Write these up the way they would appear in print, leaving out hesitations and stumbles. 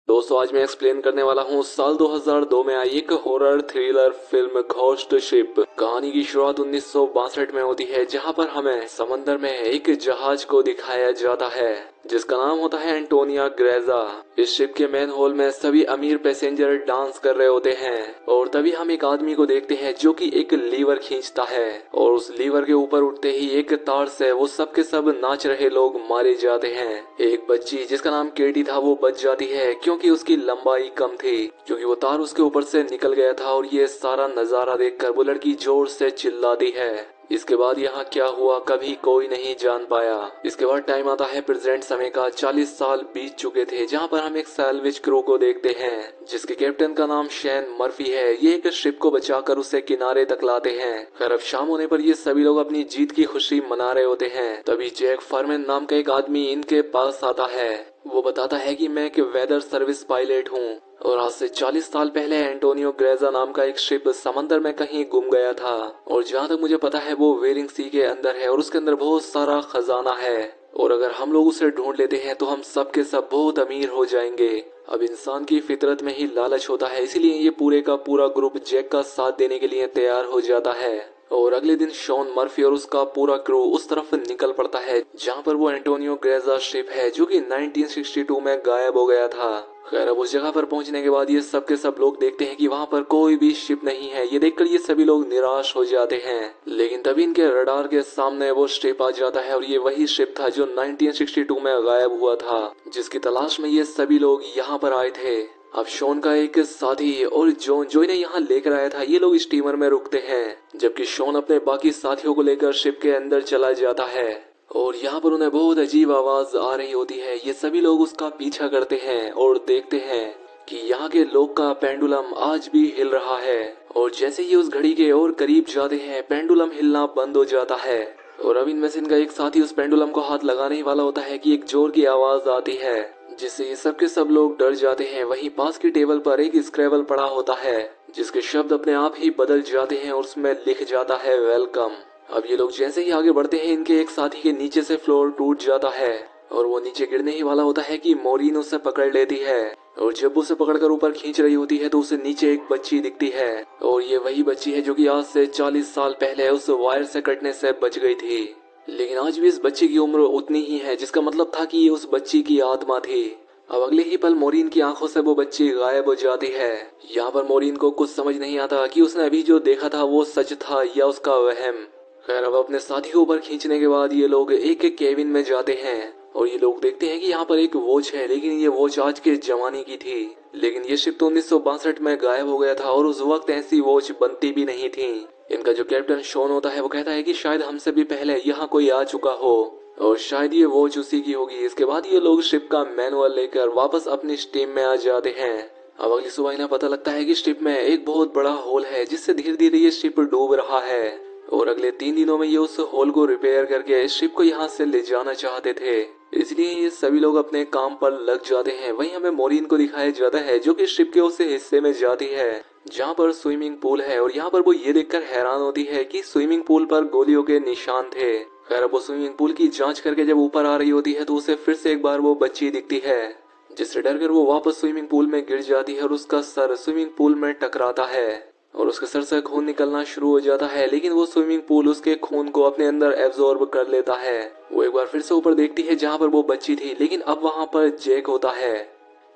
दोस्तों आज मैं एक्सप्लेन करने वाला हूँ साल 2002 में आई एक horror thriller film ghost ship. कहानी की शुरुआत 1962 में होती है, जहाँ पर हमें समंदर में एक जहाज को दिखाया जाता है जिसका नाम होता है एंटोनिया ग्रेजा। इस शिप के मेन हॉल में सभी अमीर पैसेंजर डांस कर रहे होते हैं और तभी हम एक आदमी को देखते हैं जो कि एक लीवर खींचता है और उस लीवर के ऊपर उठते ही एक तार से वो सब के सब नाच रहे लोग मारे जाते हैं। एक बच्ची जिसका नाम केटी था वो बच जाती है क्योंकि उसकी लंबाई कम थी, क्योंकि वो तार उसके ऊपर से निकल गया था। और ये सारा नजारा देखकर वो लड़की जोर से चिल्लाती है। इसके बाद यहाँ क्या हुआ कभी कोई नहीं जान पाया। इसके बाद टाइम आता है प्रेजेंट समय का। 40 साल बीत चुके थे, जहाँ पर हम एक सैल्वेज क्रू को देखते हैं जिसके कैप्टन का नाम शेन मर्फी है। ये एक शिप को बचाकर उसे किनारे तक लाते हैं। खैर अब शाम होने पर ये सभी लोग अपनी जीत की खुशी मना रहे होते हैं। तभी जैक फॉरमैन नाम का एक आदमी इनके पास आता है। वो बताता है कि मैं एक वेदर सर्विस पायलट हूँ और आज से 40 साल पहले एंटोनियो ग्रेजा नाम का एक शिप समंदर में कहीं गुम गया था और जहाँ तक मुझे पता है वो वेरिंग सी के अंदर है और उसके अंदर बहुत सारा खजाना है और अगर हम लोग उसे ढूंढ लेते हैं तो हम सब के सब बहुत अमीर हो जाएंगे। अब इंसान की फितरत में ही लालच होता है, इसीलिए ये पूरे का पूरा ग्रुप जैक का साथ देने के लिए तैयार हो जाता है। और अगले दिन शॉन मर्फी और उसका पूरा क्रू उस तरफ निकल पड़ता है जहाँ पर वो एंटोनियो ग्रेजा शिप है जो कि 1962 में गायब हो गया था। खैर अब उस जगह पर पहुंचने के बाद ये सब के सब लोग देखते हैं कि वहाँ पर कोई भी शिप नहीं है। ये देखकर ये सभी लोग निराश हो जाते हैं, लेकिन तभी इनके रडार के सामने वो शिप आ जाता है और ये वही शिप था जो 1962 में गायब हुआ था, जिसकी तलाश में ये सभी लोग यहाँ पर आए थे। अब शॉन का एक साथी और जॉन जो इन्हें यहाँ लेकर आया था, ये लोग स्टीमर में रुकते हैं जबकि शॉन अपने बाकी साथियों को लेकर शिप के अंदर चला जाता है और यहाँ पर उन्हें बहुत अजीब आवाज आ रही होती है। ये सभी लोग उसका पीछा करते हैं और देखते हैं कि यहाँ के लोग का पेंडुलम आज भी हिल रहा है और जैसे ही उस घड़ी के और करीब जाते हैं पेंडुलम हिलना बंद हो जाता है। और अब इनमें से इनका एक साथी उस पेंडुलम को हाथ लगाने ही वाला होता है कि एक जोर की आवाज आती है जिससे ये सब के सब लोग डर जाते हैं। वहीं पास की टेबल पर एक स्क्रैबल पड़ा होता है जिसके शब्द अपने आप ही बदल जाते हैं और उसमें लिख जाता है वेलकम। अब ये लोग जैसे ही आगे बढ़ते हैं इनके एक साथी के नीचे से फ्लोर टूट जाता है और वो नीचे गिरने ही वाला होता है कि मोरीन उसे पकड़ लेती है और जब उसे पकड़कर ऊपर खींच रही होती है तो उसे नीचे एक बच्ची दिखती है और ये वही बच्ची है जो कि आज से 40 साल पहले उस वायर से कटने से बच गई थी। लेकिन आज भी इस बच्ची की उम्र उतनी ही है, जिसका मतलब था कि ये उस बच्ची की आत्मा थी। अब अगले ही पल मोरीन की आंखों से वो बच्ची गायब हो जाती है। यहाँ पर मोरीन को कुछ समझ नहीं आता कि उसने अभी जो देखा था वो सच था या उसका वहम। खैर अब अपने साथी को ऊपर खींचने के बाद ये लोग एक एक केबिन में जाते हैं और ये लोग देखते हैं कि यहाँ पर एक वॉच है, लेकिन ये वॉच आज के जमाने की थी। लेकिन ये शिप तो 1962 में गायब हो गया था और उस वक्त ऐसी वॉच बनती भी नहीं थी। इनका जो कैप्टन शॉन होता है वो कहता है कि शायद हमसे भी पहले यहाँ कोई आ चुका हो और शायद ये वॉच उसी की होगी। इसके बाद ये लोग शिप का मैनुअल लेकर वापस अपनी स्टीम में आ जाते हैं। अब अगली सुबह इन्हें पता लगता है कि शिप में एक बहुत बड़ा होल है जिससे धीरे धीरे ये शिप डूब रहा है और अगले 3 दिनों में ये उस होल को रिपेयर करके इस शिप को यहाँ से ले जाना चाहते थे, इसलिए ये सभी लोग अपने काम पर लग जाते हैं। वहीं हमें मोरीन को दिखाया जाता है जो कि शिप के उस हिस्से में जाती है जहाँ पर स्विमिंग पूल है और यहाँ पर वो ये देखकर हैरान होती है कि स्विमिंग पूल पर गोलियों के निशान थे। खैर अब वो स्विमिंग पूल की जांच करके जब ऊपर आ रही होती है तो उसे फिर से एक बार वो बच्ची दिखती है जिससे डरकर वो वापस स्विमिंग पूल में गिर जाती है और उसका सर स्विमिंग पूल में टकराता है और उसके सर से खून निकलना शुरू हो जाता है, लेकिन वो स्विमिंग पूल उसके खून को अपने अंदर एब्जॉर्ब कर लेता है। वो एक बार फिर से ऊपर देखती है जहाँ पर वो बच्ची थी, लेकिन अब वहाँ पर जैक होता है।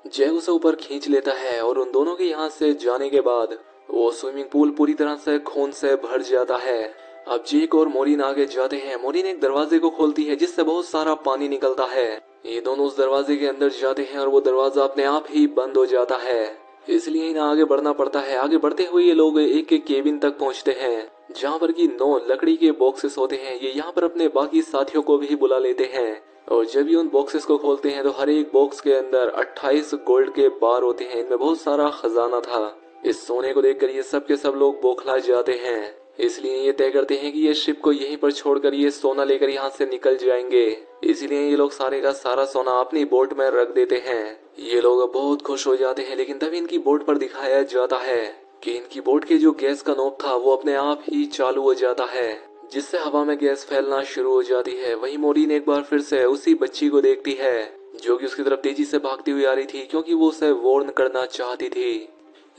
जैक उसे ऊपर खींच लेता है और उन दोनों के यहाँ से जाने के बाद वो स्विमिंग पूल पूरी तरह से खून से भर जाता है। अब जैक और मोरीन आगे जाते हैं। मोरीन एक दरवाजे को खोलती है जिससे बहुत सारा पानी निकलता है। ये दोनों उस दरवाजे के अंदर जाते हैं और वो दरवाजा अपने आप ही बंद हो जाता है, इसलिए इन्हें आगे बढ़ना पड़ता है। आगे बढ़ते हुए ये लोग एक एक केबिन तक पहुंचते हैं जहाँ पर कि 9 लकड़ी के बॉक्सेस होते हैं। ये यहाँ पर अपने बाकी साथियों को भी बुला लेते हैं और जब ये उन बॉक्सेस को खोलते हैं तो हर एक बॉक्स के अंदर 28 गोल्ड के बार होते हैं। इनमें बहुत सारा खजाना था। इस सोने को देखकर ये सब के सब लोग बौखला जाते हैं, इसलिए ये तय करते हैं कि ये शिप को यहीं पर छोड़कर ये सोना लेकर यहाँ से निकल जाएंगे। इसलिए ये लोग सारे का सारा सोना अपनी बोट में रख देते हैं। ये लोग बहुत खुश हो जाते हैं, लेकिन तभी इनकी बोट पर दिखाया जाता है कि इनकी बोट के जो गैस का नोब था वो अपने आप ही चालू हो जाता है जिससे हवा में गैस फैलना शुरू हो जाती है। वहीं मोरीन एक बार फिर से उसी बच्ची को देखती है जो कि उसकी तरफ तेजी से भागती हुई आ रही थी क्योंकि वो उसे वार्न करना चाहती थी,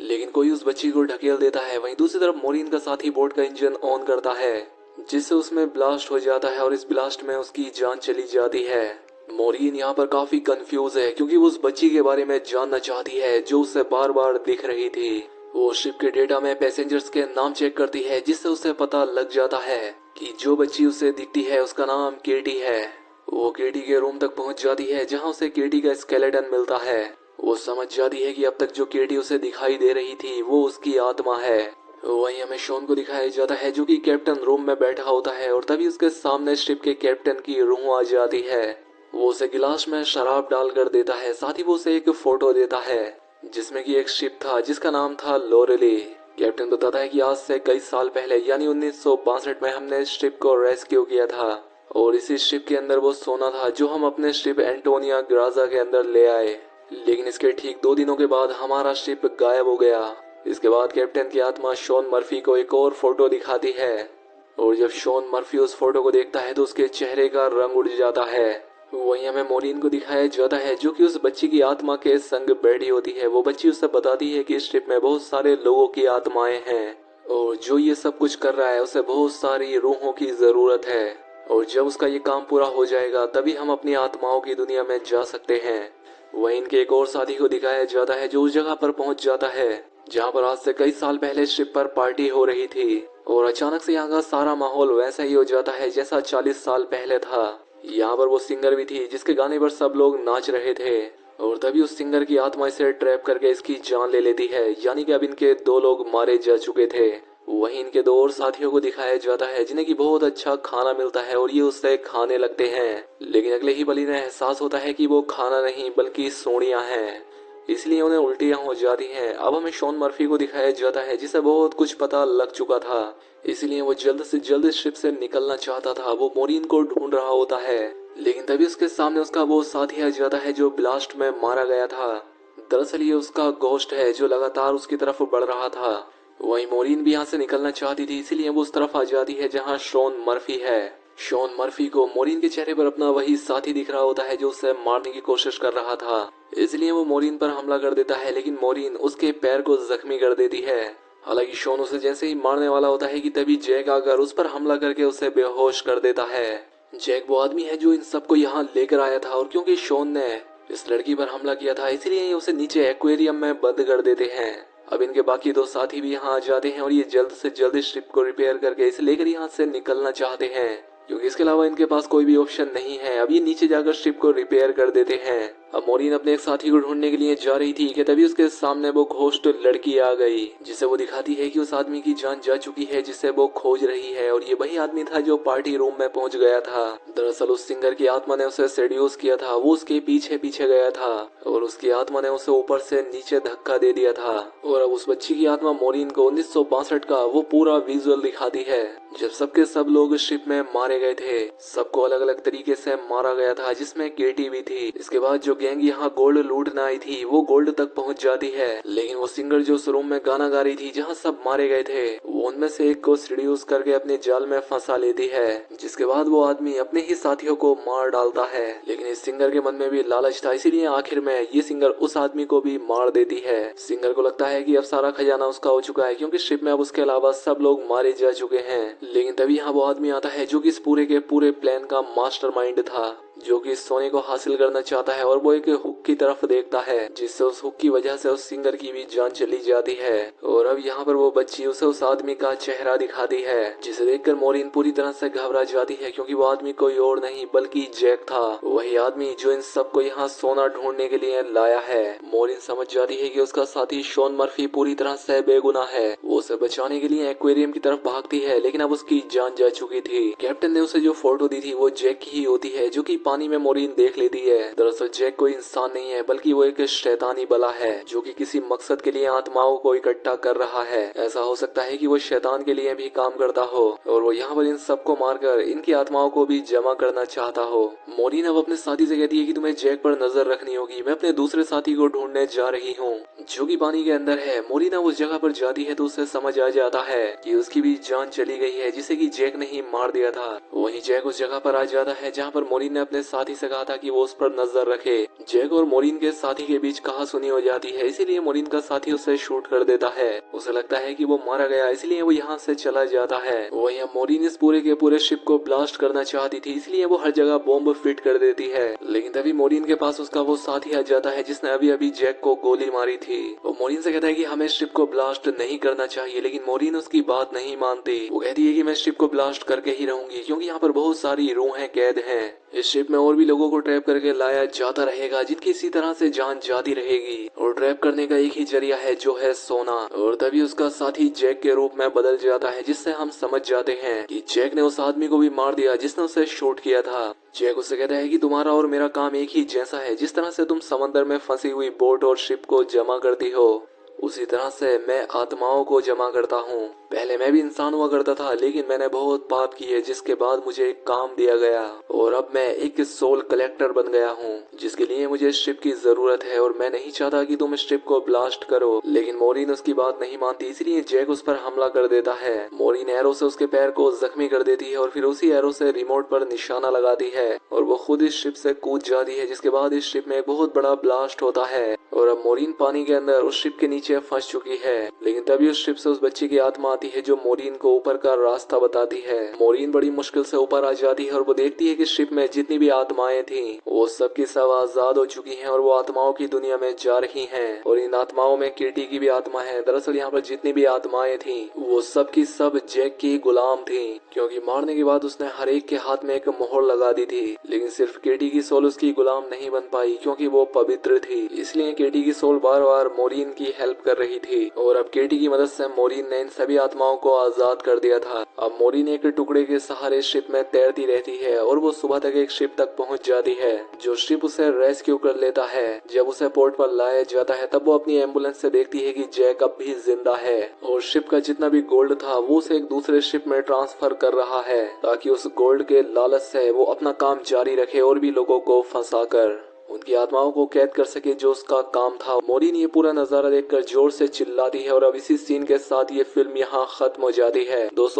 लेकिन कोई उस बच्ची को ढकेल देता है। वहीं दूसरी तरफ मोरिन का साथी बोट का इंजन ऑन करता है जिससे उसमें ब्लास्ट हो जाता है और इस ब्लास्ट में उसकी जान चली जाती है। मोरिन यहाँ पर काफी कंफ्यूज है क्योंकि वो उस बच्ची के बारे में जानना चाहती है जो उसे बार बार दिख रही थी। वो शिप के डेटा में पैसेंजर्स के नाम चेक करती है जिससे उसे पता लग जाता है कि जो बच्ची उसे दिखती है उसका नाम केटी है। वो केटी के रूम तक पहुंच जाती है जहां उसे केटी का स्केलेटन मिलता है। वो समझ जाती है कि अब तक जो केटी उसे दिखाई दे रही थी वो उसकी आत्मा है। वहीं हमें शॉन को दिखाया जाता है जो कि कैप्टन रूम में बैठा होता है और तभी उसके सामने शिप के कैप्टन की रूह आ जाती है। वो उसे गिलास में शराब डाल कर देता है, साथ ही वो उसे एक फोटो देता है जिसमें कि एक शिप था जिसका नाम था लोरेली। कैप्टन बताता है कि आज से कई साल पहले यानी 1962 में हमने इस शिप को रेस्क्यू किया था और इसी शिप के अंदर वो सोना था जो हम अपने शिप एंटोनिया ग्राजा के अंदर ले आए, लेकिन इसके ठीक 2 दिनों के बाद हमारा शिप गायब हो गया। इसके बाद कैप्टन की आत्मा शॉन मर्फी को एक और फोटो दिखाती है और जब शॉन मर्फी उस फोटो को देखता है तो उसके चेहरे का रंग उड़ जाता है। वहीं हमें मोरिन को दिखाया जाता है जो कि उस बच्ची की आत्मा के संग बैठी होती है। वो बच्ची उसे बताती है कि इस शिप में बहुत सारे लोगों की आत्माएं हैं और जो ये सब कुछ कर रहा है उसे बहुत सारी रूहों की जरूरत है और जब उसका ये काम पूरा हो जाएगा तभी हम अपनी आत्माओं की दुनिया में जा सकते हैं। वहीं इनके एक और साथी को दिखाया जाता है जो उस जगह पर पहुंच जाता है जहां पर आज से कई साल पहले शिप पर पार्टी हो रही थी और अचानक से यहाँ का सारा माहौल वैसा ही हो जाता है जैसा 40 साल पहले था। यहाँ पर वो सिंगर भी थी जिसके गाने पर सब लोग नाच रहे थे और तभी उस सिंगर की आत्मा इसे ट्रैप करके इसकी जान ले लेती है, यानी कि अब इनके 2 लोग मारे जा चुके थे। वहीं इनके 2 और साथियों को दिखाया जाता है जिन्हें की बहुत अच्छा खाना मिलता है और ये उससे खाने लगते हैं, लेकिन अगले ही पल इन्हें एहसास होता है कि वो खाना नहीं बल्कि सोनियां हैं, इसलिए उन्हें उल्टियां हो जाती हैं। अब हमें शॉन मर्फी को दिखाया जाता है जिसे बहुत कुछ पता लग चुका था, इसलिए वो जल्द से जल्द इस शिप से निकलना चाहता था। वो मोरिन को ढूंढ रहा होता है, लेकिन तभी उसके सामने उसका वो साथी आ जाता है जो ब्लास्ट में मारा गया था। दरअसल ये उसका घोस्ट है जो लगातार उसकी तरफ बढ़ रहा था। वहीं मोरिन भी यहाँ से निकलना चाहती थी, इसीलिए वो उस तरफ आ जाती है जहाँ शॉन मर्फी है। शॉन मर्फी को मोरिन के चेहरे पर अपना वही साथी दिख रहा होता है जो उसे मारने की कोशिश कर रहा था, इसलिए वो मोरिन पर हमला कर देता है, लेकिन मोरिन उसके पैर को जख्मी कर देती है। हालांकि शॉन उसे जैसे ही मारने वाला होता है कि तभी जैक आकर उस पर हमला करके उसे बेहोश कर देता है। जैक वो आदमी है जो इन सबको यहाँ लेकर आया था और क्योंकि शॉन ने इस लड़की पर हमला किया था इसलिए ये उसे नीचे एक्वेरियम में बंद कर देते हैं। अब इनके बाकी 2 साथी भी यहाँ आ जाते हैं और ये जल्द से जल्द इस शिप को रिपेयर करके इसे लेकर यहाँ से निकलना चाहते हैं, क्योंकि इसके अलावा इनके पास कोई भी ऑप्शन नहीं है। अब ये नीचे जाकर शिप को रिपेयर कर देते हैं। अब मोरिन अपने एक साथी को ढूंढने के लिए जा रही थी कि तभी उसके सामने वो घोस्ट लड़की आ गई जिसे वो दिखाती है कि उस आदमी की जान जा चुकी है जिसे वो खोज रही है और ये वही आदमी था जो पार्टी रूम में पहुंच गया था। दरअसल उस सिंगर की आत्मा ने उसे सेड्यूस किया था, वो उसके पीछे पीछे गया था और उसकी आत्मा ने उसे ऊपर से नीचे धक्का दे दिया था। और अब उस बच्ची की आत्मा मोरिन को 1962 का वो पूरा विजुअल दिखाती है जब सबके सब लोग शिप में मारे गए थे। सबको अलग अलग तरीके से मारा गया था जिसमें केटी भी थी। इसके बाद जो गैंग यहाँ गोल्ड लूटने आई थी वो गोल्ड तक पहुंच जाती है, लेकिन वो सिंगर जो उस रूम में गाना गा रही थी जहाँ सब मारे गए थे वो उनमें से एक को सीड्यूस करके अपने जाल में फंसा लेती है, जिसके बाद वो आदमी अपने ही साथियों को मार डालता है। लेकिन इस सिंगर के मन में भी लालच था, इसीलिए आखिर में ये सिंगर उस आदमी को भी मार देती है। सिंगर को लगता है कि अब सारा खजाना उसका हो चुका है क्योंकि शिप में अब उसके अलावा सब लोग मारे जा चुके हैं, लेकिन तभी यहाँ वो आदमी आता है जो कि इस पूरे के पूरे प्लान का मास्टरमाइंड था, जो कि सोने को हासिल करना चाहता है और वो एक हुक की तरफ देखता है जिससे उस हुक की वजह से उस सिंगर की भी जान चली जाती है। और अब यहाँ पर वो बच्ची उसे उस आदमी का चेहरा दिखाती है जिसे देखकर मोरिन पूरी तरह से घबरा जाती है क्योंकि वो आदमी कोई और नहीं बल्कि जैक था, वही आदमी जो इन सबको यहाँ सोना ढूंढने के लिए लाया है। मोरिन समझ जाती है कि उसका साथी शॉन मर्फी पूरी तरह से बेगुनाह है। वो उसे बचाने के लिए एक्वेरियम की तरफ भागती है, लेकिन अब उसकी जान जा चुकी थी। कैप्टन ने उसे जो फोटो दी थी वो जैक की ही होती है जो कि पानी में मोरिन देख लेती है। दरअसल जैक कोई इंसान नहीं है बल्कि वो एक शैतानी बला है जो कि किसी मकसद के लिए आत्माओं को इकट्ठा कर रहा है। ऐसा हो सकता है कि वो शैतान के लिए भी काम करता हो और वो यहाँ पर इन सबको मारकर इनकी आत्माओं को भी जमा करना चाहता हो। मोरिन अब अपने साथी से कहती है कि तुम्हें जैक पर नजर रखनी होगी, मैं अपने दूसरे साथी को ढूंढने जा रही हूँ जो कि पानी के अंदर है। मोरिन अब उस जगह पर जाती है तो उसे समझ आ जाता है कि उसकी भी जान चली गई है जिसे कि जैक ने ही मार दिया था। वहीं जैक उस जगह पर आ जाता है जहाँ पर मोरिन ने अपने साथी से कहा था कि वो उस पर नजर रखे, जैक और मोरिन के साथी के बीच कहासुनी हो जाती है, इसीलिए मोरिन का साथी उसे शूट कर देता है। उसे लगता है कि वो मारा गया, इसलिए वो यहाँ से चला जाता है। वहीं मोरिन इस पूरे के पूरे शिप को ब्लास्ट करना चाहती थी, इसलिए वो हर जगह बॉम्ब फिट कर देती है। लेकिन तभी मोरिन के पास उसका वो साथी आ जाता है जिसने अभी अभी जैक को गोली मारी थी। वो मोरिन से कहता है कि हमें शिप को ब्लास्ट नहीं करना चाहिए, लेकिन मोरिन उसकी बात नहीं मानती। वो कहती है कि मैं शिप को ब्लास्ट करके ही रहूंगी, क्योंकि यहाँ पर बहुत सारी रूहें कैद हैं। इस शिप में और भी लोगों को ट्रैप करके लाया जाता रहेगा, जिनकी इसी तरह से जान जाती रहेगी। और ट्रैप करने का एक ही जरिया है, जो है सोना। और तभी उसका साथी जैक के रूप में बदल जाता है, जिससे हम समझ जाते हैं कि जैक ने उस आदमी को भी मार दिया जिसने उसे शूट किया था। जैक उससे कहता है कि तुम्हारा और मेरा काम एक ही जैसा है। जिस तरह से तुम समंदर में फंसी हुई बोट और शिप को जमा करती हो, उसी तरह से मैं आत्माओं को जमा करता हूँ। पहले मैं भी इंसान हुआ करता था, लेकिन मैंने बहुत पाप किए, जिसके बाद मुझे एक काम दिया गया और अब मैं एक सोल कलेक्टर बन गया हूँ, जिसके लिए मुझे शिप की जरूरत है। और मैं नहीं चाहता कि तुम शिप को ब्लास्ट करो, लेकिन मोरिन उसकी बात नहीं मानती, इसलिए जैक उस पर हमला कर देता है। मोरिन एरो से उसके पैर को जख्मी कर देती है और फिर उसी एरो से रिमोट पर निशाना लगाती है और वो खुद इस शिप से कूद जाती है, जिसके बाद इस शिप में एक बहुत बड़ा ब्लास्ट होता है और अब मोरिन पानी के अंदर उस शिप के नीचे फंस चुकी है। लेकिन तभी उस शिप से उस बच्चे की आत्मा आती है, जो मोरिन को ऊपर का रास्ता बताती है। मोरिन बड़ी मुश्किल से ऊपर आ जाती है और वो देखती है कि शिप में जितनी भी आत्माएं थीं, वो सब की सब आजाद हो चुकी हैं और वो आत्माओं की दुनिया में जा रही हैं। और इन आत्माओं में केटी की भी आत्मा है। दरअसल यहाँ पर जितनी भी आत्माएं थीं, वो सब की सब जैक की गुलाम थीं, क्योंकि मारने के बाद उसने हर एक के हाथ में एक मोहर लगा दी थी। लेकिन सिर्फ केटी की सोल उसकी गुलाम नहीं बन पाई, क्योंकि वो पवित्र थी। इसलिए केटी की सोल बार बार मोरिन की हेल्प कर रही थी और अब केटी की मदद से मोरिन ने इन सभी आत्माओं को आजाद कर दिया था। अब मोरिन एक टुकड़े के सहारे शिप में तैरती रहती है और वो सुबह तक एक शिप तक पहुंच जाती है, जो शिप उसे रेस्क्यू कर लेता है। जब उसे पोर्ट पर लाया जाता है, तब वो अपनी एम्बुलेंस से देखती है कि जैक अब भी जिंदा है और शिप का जितना भी गोल्ड था वो उसे एक दूसरे शिप में ट्रांसफर कर रहा है, ताकि उस गोल्ड के लालच से वो अपना काम जारी रखे और भी लोगों को फंसाकर उनकी आत्माओं को कैद कर सके, जो उसका काम था। मोरिन ये पूरा नजारा देखकर जोर से चिल्लाती है और अब इसी सीन के साथ ये फिल्म यहाँ खत्म हो जाती है। दोस्तों